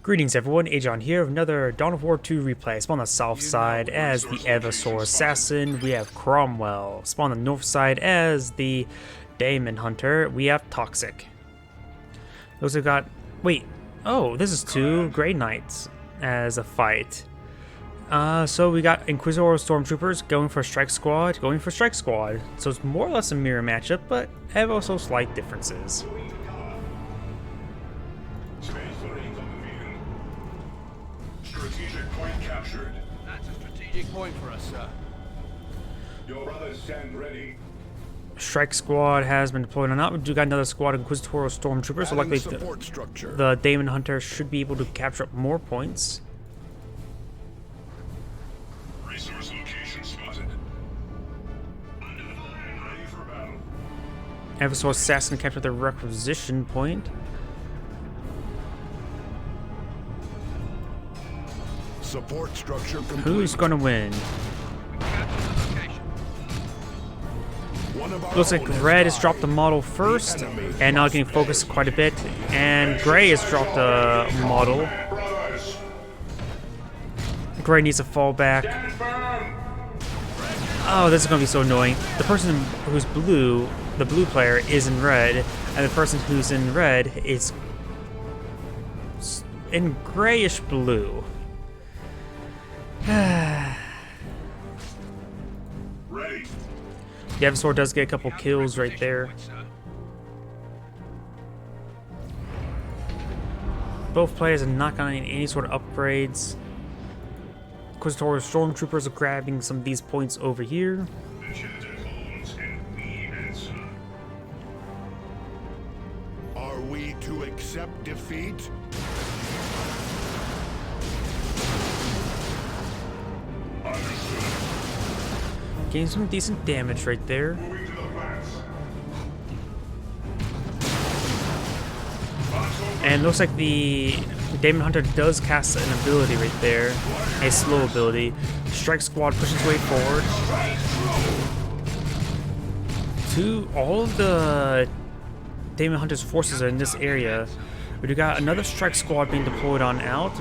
Greetings everyone, Agion here with another Dawn of War 2 replay. Spawn on the south side as the Eversour assassin, we have Cromwell. Spawn on the north side as the Daemon hunter, we have Toxic. Those have got... wait, oh, this is two Grey Knights as a fight. So we got Inquisitor Stormtroopers going for Strike Squad, going for Strike Squad. So it's more or less a mirror matchup, but have also slight differences. Strategic point captured. That's a strategic point for us, sir. Your brothers stand ready. Strike Squad has been deployed or not. We do got another squad of Inquisitor Stormtroopers, so likely the Daemon Hunter should be able to capture up more points. Resource location spotted. Under fire. Ready for battle. Eversour assassin captured the requisition point. Support structure complete. Who's gonna win? Looks like Red has dropped the model first, and now getting focused quite a bit, and Gray has dropped a model. Gray needs to fall back. Oh, this is gonna be so annoying. The person who's blue, the blue player, is in red, and the person who's in red is in grayish blue. Ready. The Eversour does get a couple kills right there. Both players have not gotten any sort of upgrades. Inquisitor Stormtroopers are grabbing some of these points over here. Are we to accept defeat? Getting some decent damage right there. And looks like the Daemon Hunter does cast an ability right there, a slow ability. Strike Squad pushes its way forward. All of the Daemon Hunter's forces are in this area. We got another Strike Squad being deployed on out,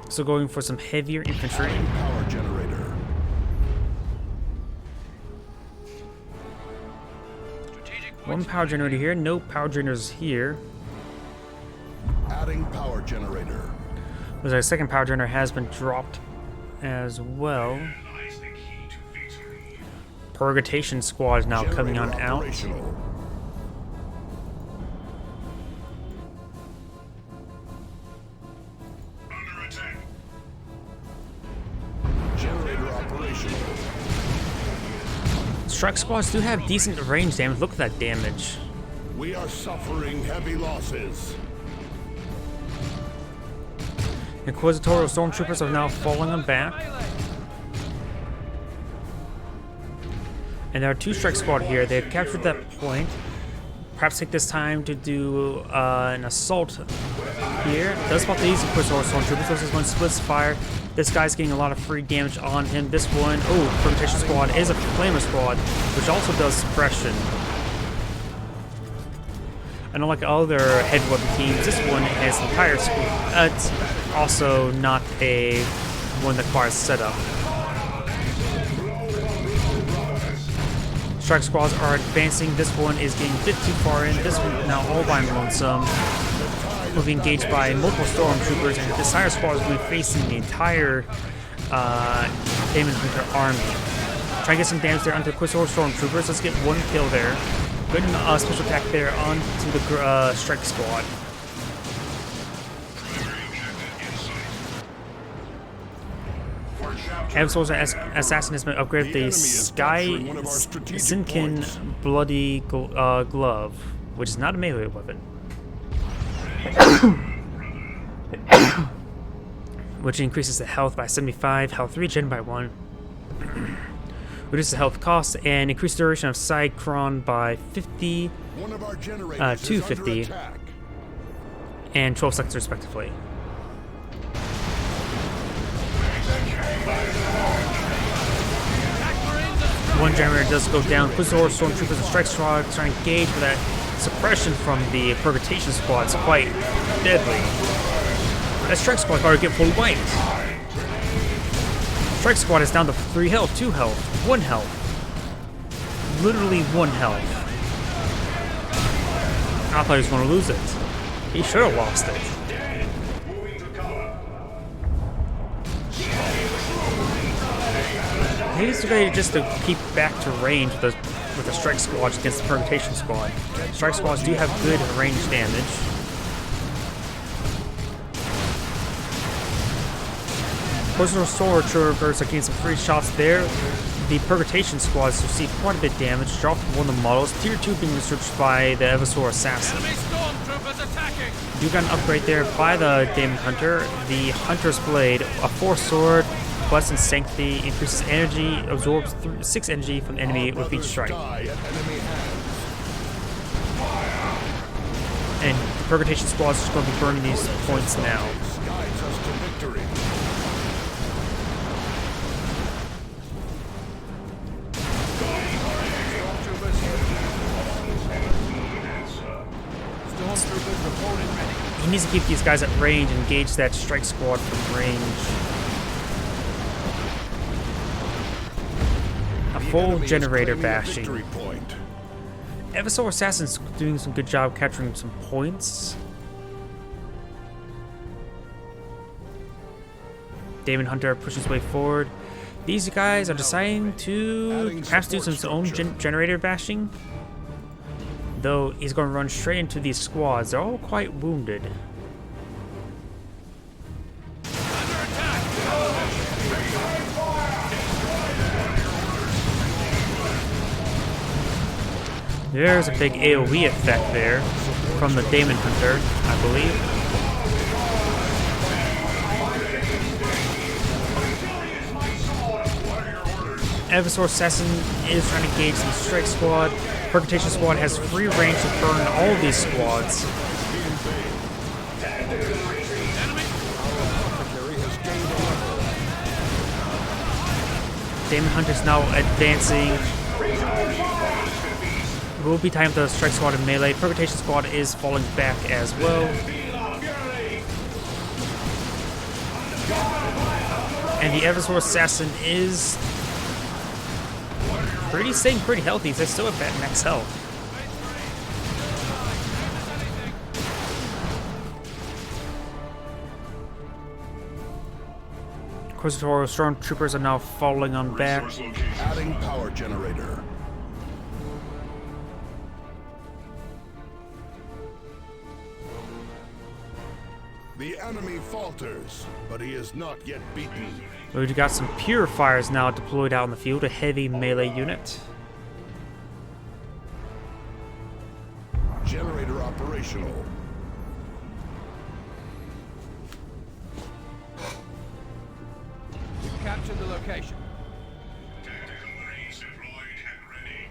so going for some heavier infantry. Power generator. One power generator here, no power generators here. Adding power generator. Looks like a second power generator has been dropped as well. Purgation Squad is now coming on out. Operational. Under attack. Generator operational. Strike Squads do have decent range damage. Look at that damage. We are suffering heavy losses. Inquisitorial Stormtroopers are now falling them back. And there are two Strike Squad here. They've captured that point. Perhaps take this time to do an assault here. Does spot these Inquisitorial Stormtroopers. So this is one splits fire. This guy's getting a lot of free damage on him. This one, oh, Purgation Squad is a Flamer Squad, which also does suppression. Unlike other heavy weapon teams, this one has entire squad. It's also not a one that requires setup. Strike Squads are advancing. This one is getting a bit too far in. This one now all by lonesome. Will be engaged by multiple Stormtroopers, and the Sire Squad is going to be facing the entire Daemon Hunter army. Try to get some damage there onto the Inquisitor Stormtroopers. Let's get one kill there. Good special attack there onto the Strike Squad. Eversour's assassin has been upgraded the Sky Sinkin Bloody Glove, which is not a melee weapon. Which increases the health by 75, health regen by 1. Reduces the health cost and increases the duration of side cron by 50, One of our generators 250, is under attack. and 12 seconds respectively. One generator does go down. Inquisitor Stormtroopers and Strike Squad trying to engage with that suppression from the Purgation Squad. It's quite deadly. That strike squad guard get fully wiped. Strike squad is down to 3 health, 2 health, 1 health. Literally 1 health. I thought he was going to lose it. He should have lost it. He's ready just to keep back to range with the strike squad against the permutation squad. Strike squads do have good range damage. Personal sword troopers are getting some free shots there. The permutation squads receive quite a bit of damage. Dropped one of the models. Tier 2 being researched by the Eversour assassin. Enemy stormtroopers attacking! You got an upgrade there by the Daemon Hunter. The Hunter's Blade, a 4 sword, Blessed in Sanctity, increases energy, absorbs 6 energy from the enemy with each strike. And the Purgation Squad is just going to be burning these points now. He needs to keep these guys at range and engage that strike squad from range. A full generator bashing. Eversour Assassin's doing some good job capturing some points. Daemon Hunter pushes his way forward. These guys are deciding to perhaps do some own generator bashing. Though he's going to run straight into these squads. They're all quite wounded. There's a big AoE effect there from the Daemon Hunter, I believe. Eversour Assassin is trying to engage the Strike Squad. Purgation Squad has free range to burn all of these squads. Daemon Hunter's now advancing. Will be time to Strike Squad in melee. Purgation Squad is falling back as well. And the Eversour Assassin is staying pretty healthy. They're still at max health. Inquisitor stormtroopers are now falling on back. Adding power generator. The enemy falters, but he is not yet beaten. We've got some purifiers now deployed out in the field, a heavy melee unit. Generator operational. We've captured the location. Tactical Marines deployed and ready.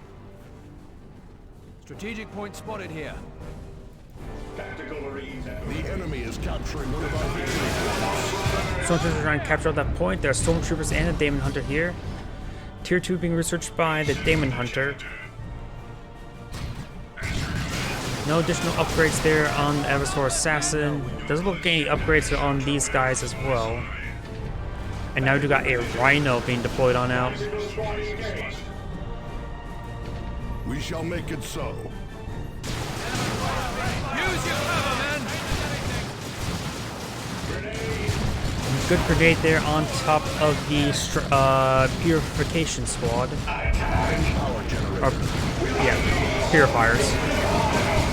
Strategic point spotted here. Tactical Marines at The enemy is capturing one of our victory points. Stormtroopers are trying to capture that point. There are stormtroopers and a Daemon Hunter here. Tier 2 being researched by the Daemon Hunter. No additional upgrades there on the Eversour Assassin. Doesn't look like any upgrades on these guys as well. And now we got a Rhino being deployed on out. We shall make it so. Use your cover, men! Good grenade there on top of the Purification Squad. Or, yeah, Purifiers.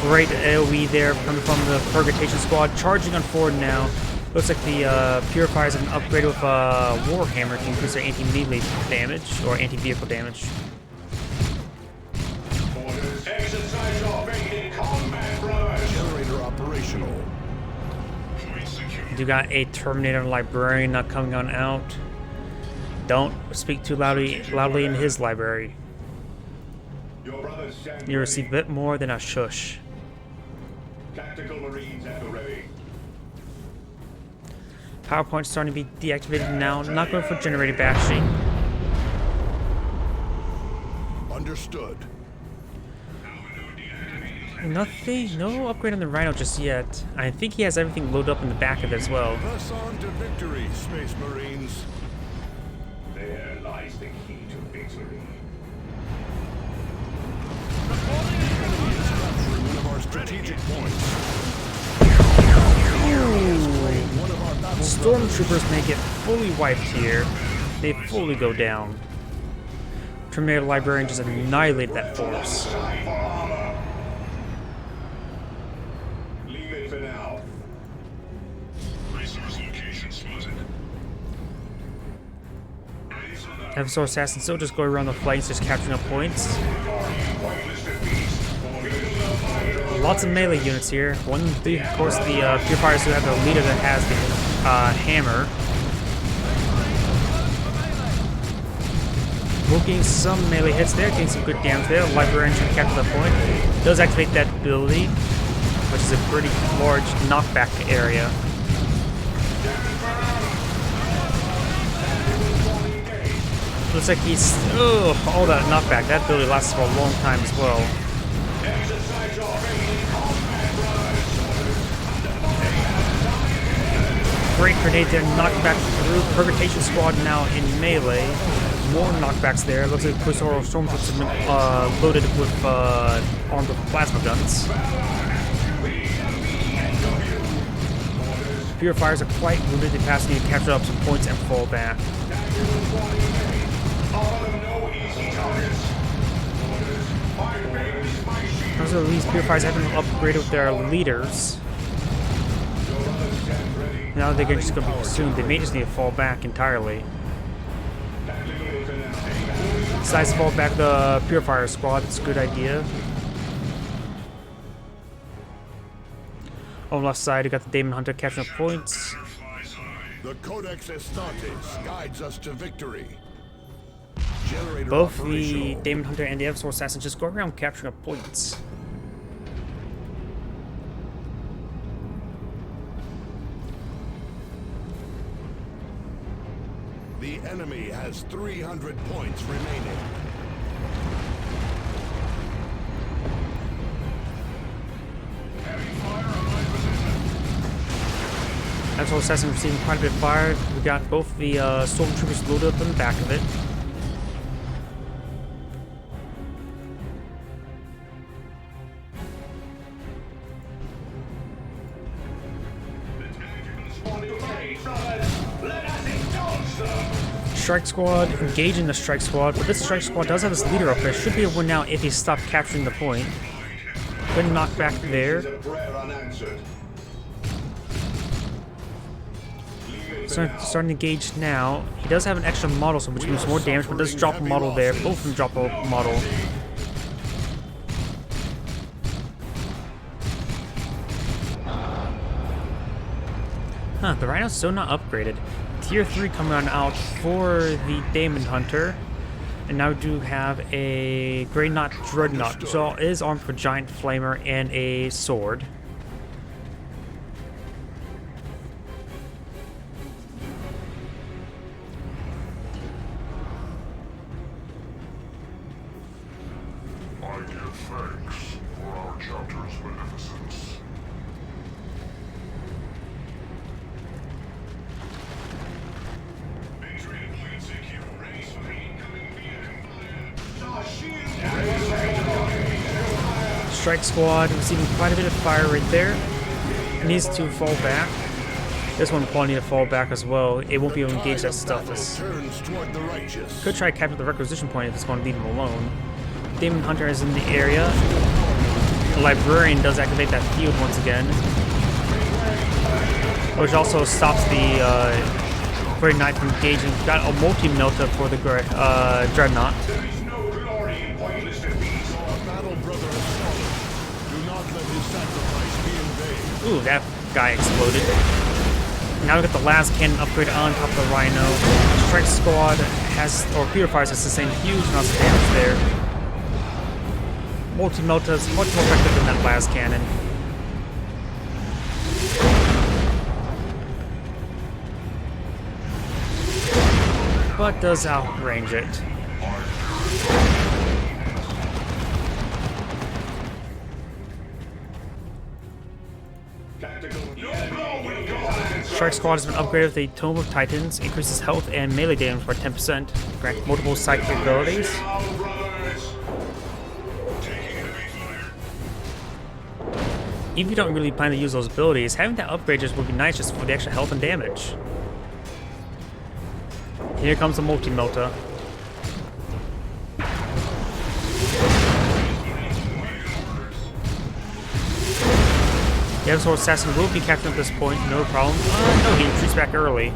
Great AoE there coming from the Purgation Squad. Charging on forward now. Looks like the Purifiers have been upgraded with Warhammer to increase their anti-melee damage, or anti-vehicle damage. exercise your basic combat rush. Generator operational. You got a Terminator Librarian not coming on out. Don't speak too loudly in his library. Your brothers stand You receive a bit more than a shush. Tactical Marines at the ready. PowerPoint's starting to be deactivated now. Not going for generator bashing. Understood. Nothing, no upgrade on the Rhino just yet. I think he has everything loaded up in the back of it as well. Press on to victory, Space Marines. There lies the key to victory. One of our strategic points. One of our battle Stormtroopers may get fully wiped here. They fully go down. Terminator Librarian just annihilated that force. Leave it for now. Resource location spotted. Ready for that. Eversour Assassin still just going around the flanks, just capturing up points. Lots of melee units here. Of course, the Purifiers who have the leader that has the hammer. We're getting some melee hits there, getting some good damage there. Librarian should capture the point. Does activate that ability, which is a pretty large knockback area. Looks like he's... Oh, all that knockback. That ability lasts for a long time as well. Great grenade there, knocked back through. Purgation Squad now in melee. More knockbacks there. Looks like Eversour Stormtroopers have been loaded with armed with plasma guns. Purifiers are quite wounded. They pass need to capture up some points and fall back. Also, these Purifiers have been upgraded with their leaders. Now they're just going to be consumed. They may just need to fall back entirely. Decides to fall back the Purifier Squad. It's a good idea. On the left side, we got the Daemon Hunter capturing up points. The Codex Estantes guides us to victory. Generator Both the operational. Daemon Hunter and the Eversour Assassin just go around capturing up points. The enemy has 300 points remaining. Eversour Assassin receiving quite a bit of fire. We got both the Stormtroopers loaded up in the back of it. Strike Squad, engaging the Strike Squad, but this Strike Squad does have his leader up there. Should be a win now if he stopped capturing the point. Good knockback there. Starting to engage now. He does have an extra model, so which means more damage, but does drop a model there. Both of them drop a model. Huh, the Rhino's still not upgraded. Tier 3 coming on out for the Daemon Hunter. And now we do have a Great Dreadnought, which is armed with a giant flamer and a sword. I give thanks for our chapter's beneficence. Victory point secure. Ready for the incoming vehicle. Strike Squad receiving quite a bit of fire right there. It needs to fall back. This one will probably need to fall back as well. It won't be able to engage that stuff. Turns toward the righteous. Could try to capture the requisition point if it's going to leave him alone. Daemon Hunter is in the area. The Librarian does activate that field once again, which also stops the Great Knight from engaging. Got a multi-melta for the Dreadnought. There is no glory in pointless defeat. Our battle brother has fallen. Do not let his sacrifice be in vain. Ooh, that guy exploded. Now we got the last cannon upgrade on top of the Rhino. Strike Squad has, or Purifiers has sustained huge amounts of damage there. Multi-Melta is much more effective than that last cannon. But does outrange it. Strike Squad has been upgraded with a Tome of Titans, increases health and melee damage by 10%, grants multiple psychic abilities. If you don't really plan to use those abilities, having that upgrade just would be nice just for the extra health and damage. Here comes the multi-melta. The Eversour assassin will be captured at this point, no problem. No, he retreats back early.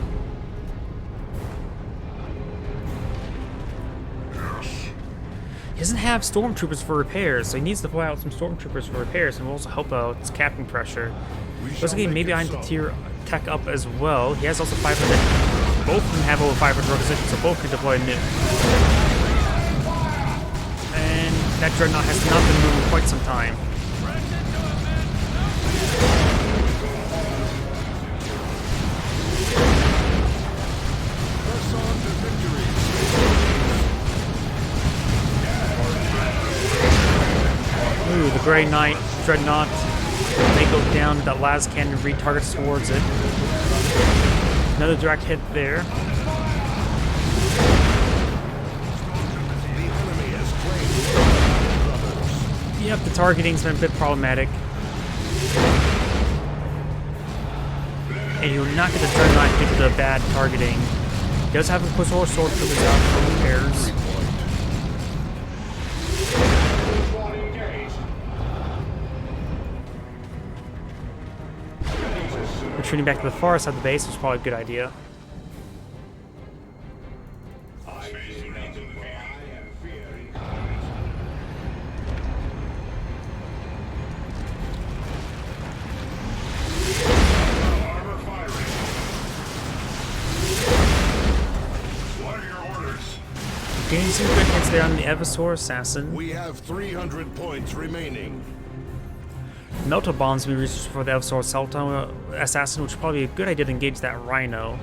He doesn't have stormtroopers for repairs, so he needs to fly out some stormtroopers for repairs and will also help out its capping pressure. Looks like maybe I need to tier tech up as well. He has also 500. Both of them have over 500 requisitions, so both can deploy new. And that dreadnought has not been moving in quite some time. Ooh, the Grey Knight Dreadnought may go down. That las cannon retargets towards it. Another direct hit there. Yep, the targeting's been a bit problematic. And you're not get the Dreadnought due to the bad targeting. He does have to push more sword troopers out for repairs. Retreating back to the far side of the base was probably a good idea. Getting some good hits there on the Eversour assassin. We have 300 points remaining. Melta bombs will be researched for the Eversour assassin, which is probably a good idea to engage that rhino.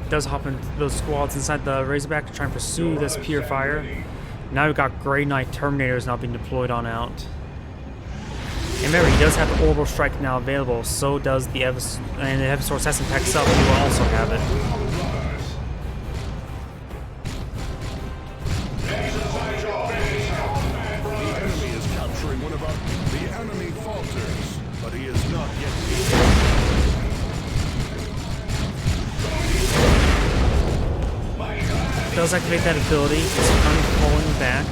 Does hop into those squads inside the Razorback to try and pursue this Purifier. Now we've got Grey Knight Terminators now being deployed on out. And remember, he does have the Orbital Strike now available, so does the Eversour, and the Eversour Assassin packs up, he will also have it. The enemy is capturing one of our... The enemy falters, but he is not yet beaten. Does activate that ability, it's coming falling back.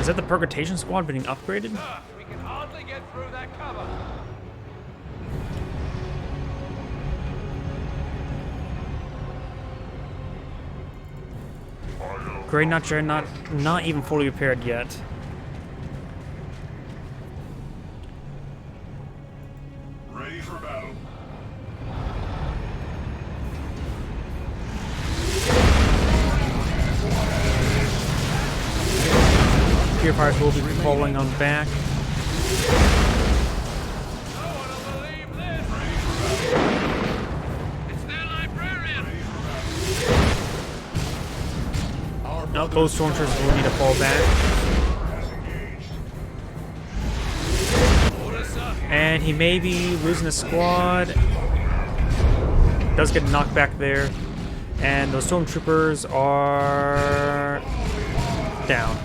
Is that the Purgatation Squad being upgraded? We can hardly get through that cover. Grey Knight Dreadnought not even fully repaired yet. Ready for battle. Purifiers will be falling on back. No one will believe this. It's their librarian. Now those stormtroopers will need to fall back. And he may be losing a squad. Does get knocked back there. And those stormtroopers are down.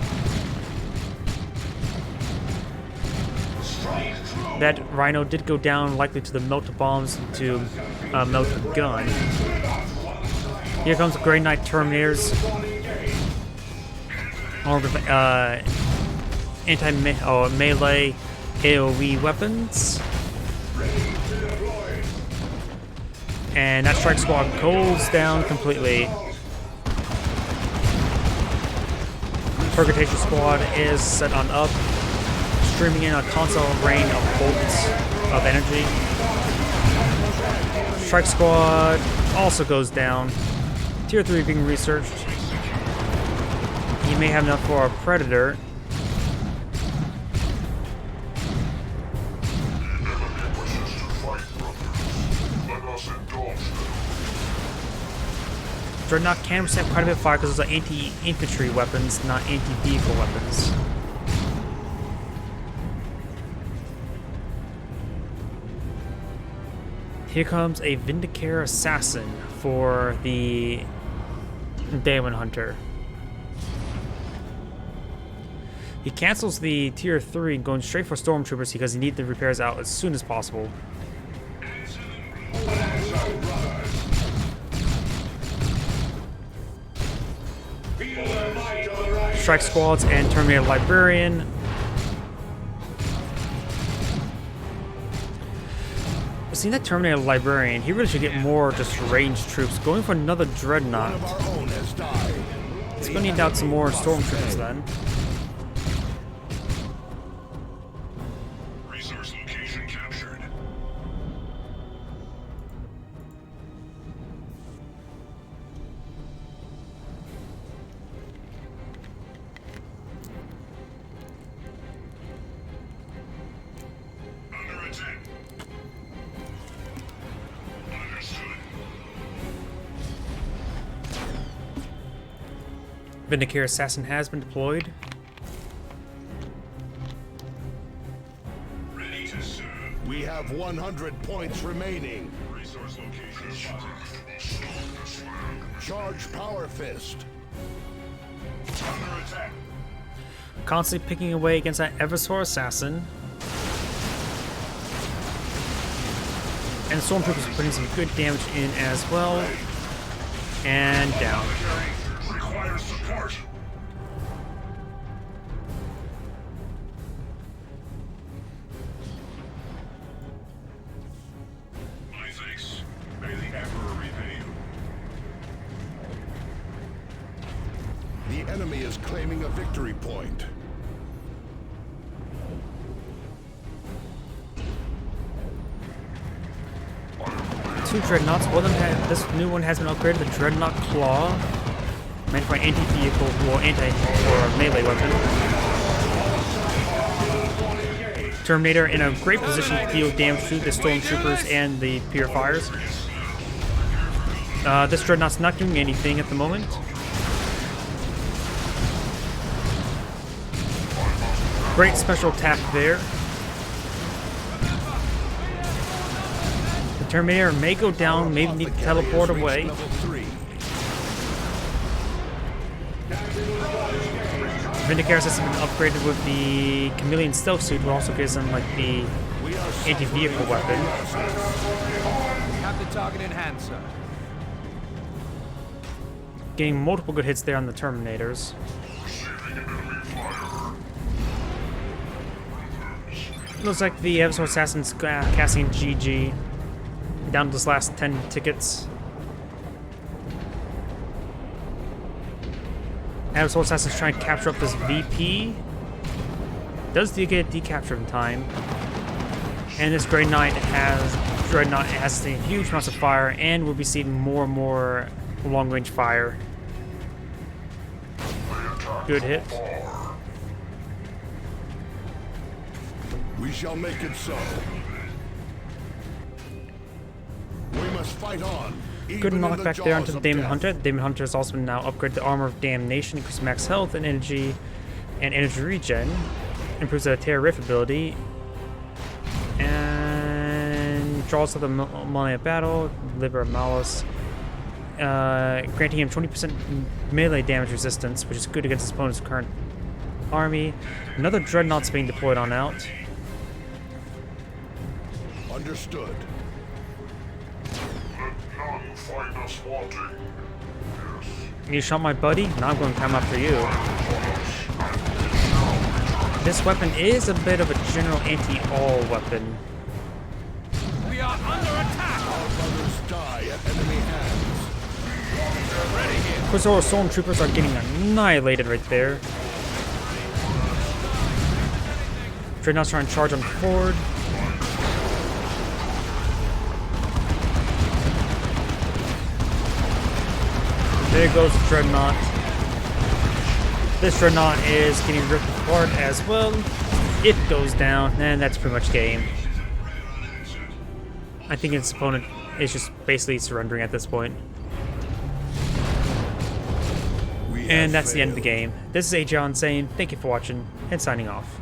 That rhino did go down, likely to the melta bombs and to melta gun. Here comes the Grey Knight Terminators. Armed with melee AoE weapons. And that strike squad goes down completely. Purgatation squad is set on up. streaming in a constant rain of bolts of energy. Strike Squad also goes down. Tier 3 being researched. He may have enough for a Predator. Dreadnought can receive quite a bit of fire because those are anti-infantry weapons, not anti-vehicle weapons. Here comes a Vindicare Assassin for the Daemon Hunter. He cancels the tier 3, going straight for Stormtroopers because he needs the repairs out as soon as possible. Strike Squads and Terminator Librarian. Seeing that Terminator Librarian, he really should get more just ranged troops. Going for another Dreadnought. He's going to need out some more Stormtroopers then. Resource location captured. Under attack. Understood. Vindicare Assassin has been deployed. Ready to serve. We have 100 points remaining. Resource location spotted. Charge Power Fist. Under attack. Constantly picking away against that Eversour Assassin. And the Stormtroopers are putting some good damage in as well. And down. Requires support. My thanks. May the Emperor repay you. The enemy is claiming a victory point. Two Dreadnoughts. One of them this new one has been upgraded, the Dreadnought Claw. Meant for an anti-vehicle or melee weapon. Terminator in a great position to deal damage to the Stormtroopers and the Purifiers. This Dreadnought's not doing anything at the moment. Great special attack there. The Terminator may go down, maybe need to teleport away. Level 3. Vindicare has been upgraded with the Chameleon Stealth Suit, which also gives him like the anti-vehicle weapon. Have the target in hand, sir. Getting multiple good hits there on the Terminators. Looks like the Eversour Assassin's casting GG. Down to this last 10 tickets. Eversour Assassin's trying to capture up this VP. Does get decaptured in time. And this Dreadnought has a huge amount of fire and will be receiving more and more long-range fire. Good hit. We shall make it so. We must fight on. Good knock back there onto the Daemon Hunter. The Daemon Hunter has also been now upgraded to Armor of Damnation, increases max health and energy regen. Improves the Terror Rift ability. And draws to the Melee of Battle, Liber Malus. Granting him 20% melee damage resistance, which is good against his opponent's current army. Another Dreadnought's being deployed on out. Understood. Let none find us wanting. Yes. You shot my buddy? Now I'm going to come after you. This weapon is a bit of a general anti-all weapon. We are under attack. Our brothers die at enemy hands. Ready here. Of course, our Stormtroopers are getting annihilated right there. Dreadnought's trying to charge on forward. There goes the Dreadnought. This Dreadnought is getting ripped apart as well. It goes down, and that's pretty much game. I think its opponent is just basically surrendering at this point. And that's the end of the game. This is Agion saying thank you for watching and signing off.